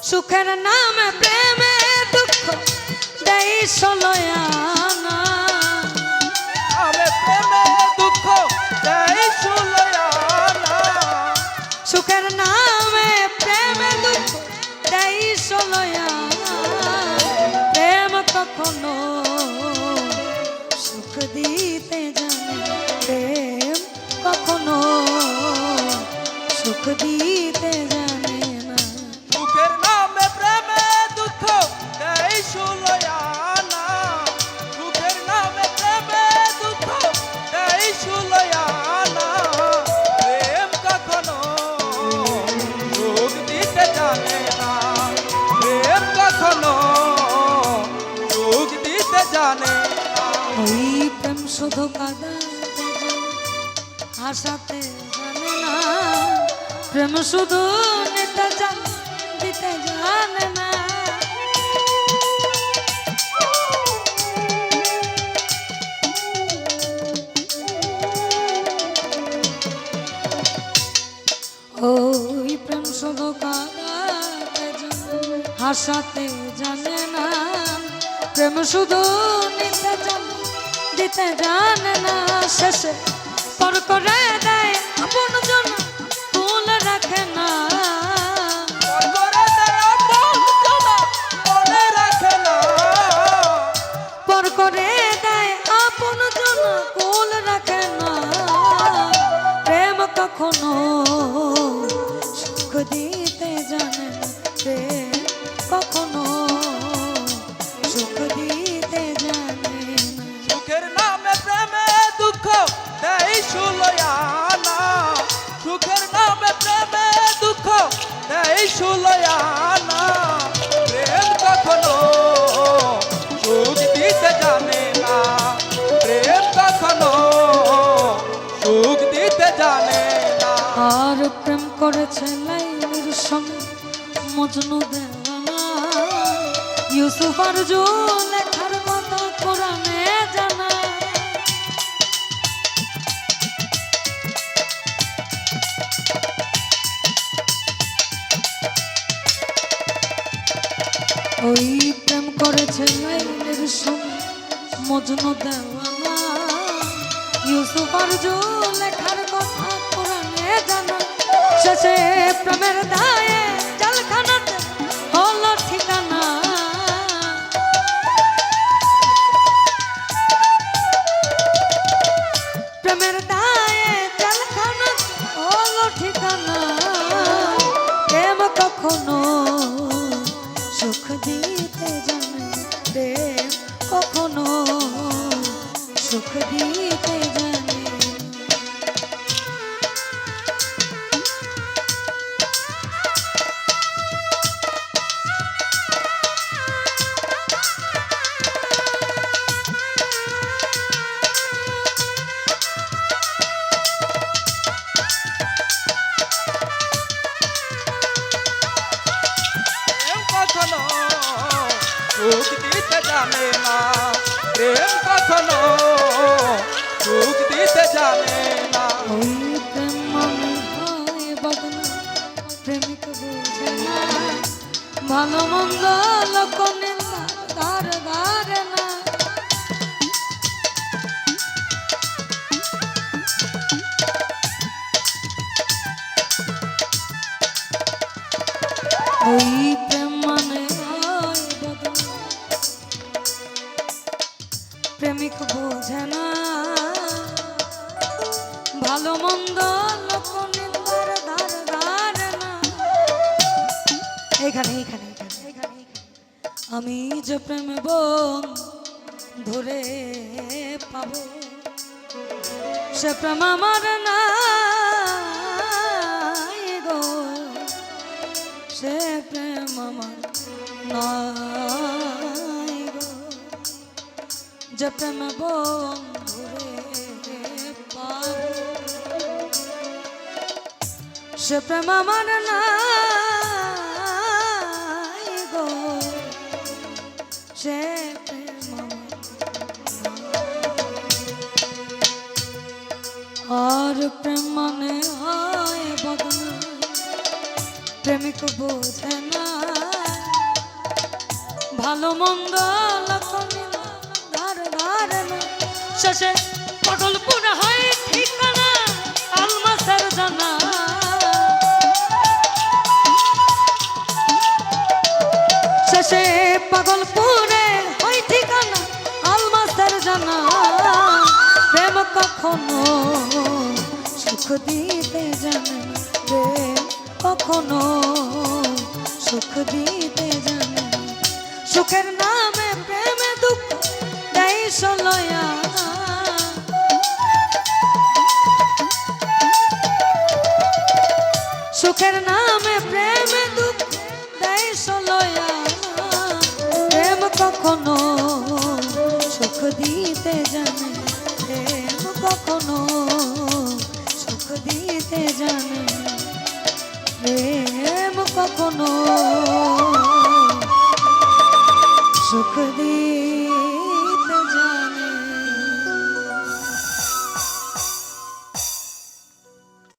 সুখের নামে প্রেমে দুঃখ দেই ষোলয়ানা আমি প্রেমে দুঃখ দেই ষোলয়ানা সুখের নামে প্রেমে দুঃখ দেই ষোলয়ানা প্রেম কখনো সুখ দিতে জানে প্রেম কখনো সুখ দিতে জানে না সুখের নামে প্রেমে দুঃখ দেই ষোলয়ানা সুখের নামে প্রেমে দুঃখ দেই ষোলয়ানা প্রেম কখনো সুখ দিতে জানে না প্রেম কখনো সুখ দিতে জানে না ওই প্রেম শুধু কাঁদা হাসাতে জানে না প্রেম শুধু নিতে জানে দিতে জানে না ওই প্রেম শুধু কাঁদাতে জানে হাসাতে জানে না প্রেম শুধু নিতে জানে দিতে জানে না শেষে পর করে দেয় আপন জন ভুল রাখে না পর করে দেয় আপন জন ভুল রাখে না প্রেম কখনো সুখ দিতে জানে না প্রেম কখনো সুখ দিতে জানে না সুখের নামে প্রেমে দুঃখ দেই ষোলয়ানা সুখের নামে প্রেমে দুঃখ দেই ষোলয়ানা প্রেম কখনো সুখ দিতে জানে না প্রেম কখনো সুখ দিতে জানে না আর প্রেম করেছে লাইলির সঙ্গে মজনু দেওয়ানা ইউসুফ আর লেখার কথা কোরআনে জানা ওই প্রেম করেছে লাইলির সঙ্গে মজনু দেওয়ানা ইউসুফ আর লেখার কথা কোরআনে জানা শেষে প্রেমের দায়ে জেলখানাতে হলো ঠিকানা প্রেমের দায়ে জেলখানাতে হলো ঠিকানা প্রেম কখনো সুখ দিতে জানে প্রেম কখনো সুখ দিতে জানে প্রেম কখনো সুখ দিতে জানে না প্রেম কখনো সুখ দিতে জানে না ওই প্রেম মনে হয় বদনা প্রেমিক বোঝে না ভালো মন্দ লোক নিন্দা ধার ধারে না ওই প্রেম মনে হয় বদনা প্রেমিক বোঝে না ভালো মন্দ লোক নিন্দার ধার ধারে না এখানে এখানে এখানে এখানে আমি যে প্রেম বন ধরে পাবো সে প্রেম আমার নাই গো সে প্রেম আমার নাই গো যে প্রেম বন ধরে পাবো সে প্রেম আমার নাই গো সে প্রেম আমার আর প্রেম মানে হয় বদনা প্রেমিক বোঝে না ভালো মন্দ লক্ষণে ধারে ধারে না শেষে পাগলপুরে হয় ঠিকানা আলমাসের জানা শেষে পাগলপুরে হয় ঠিকানা আলমাসের জানা প্রেম কখনো সুখ দিতে জানে না প্রেম কখনো সুখ দিতে জানে না সুখের নামে প্রেমে দুঃখ দেয় সলয়া সুখের নামে প্রেমে দুঃখ দেয় সলয়া প্রেম কখনো সুখ দিতে জানে না প্রেম কখনো সুখ দিতে জানে না প্রেম কখনো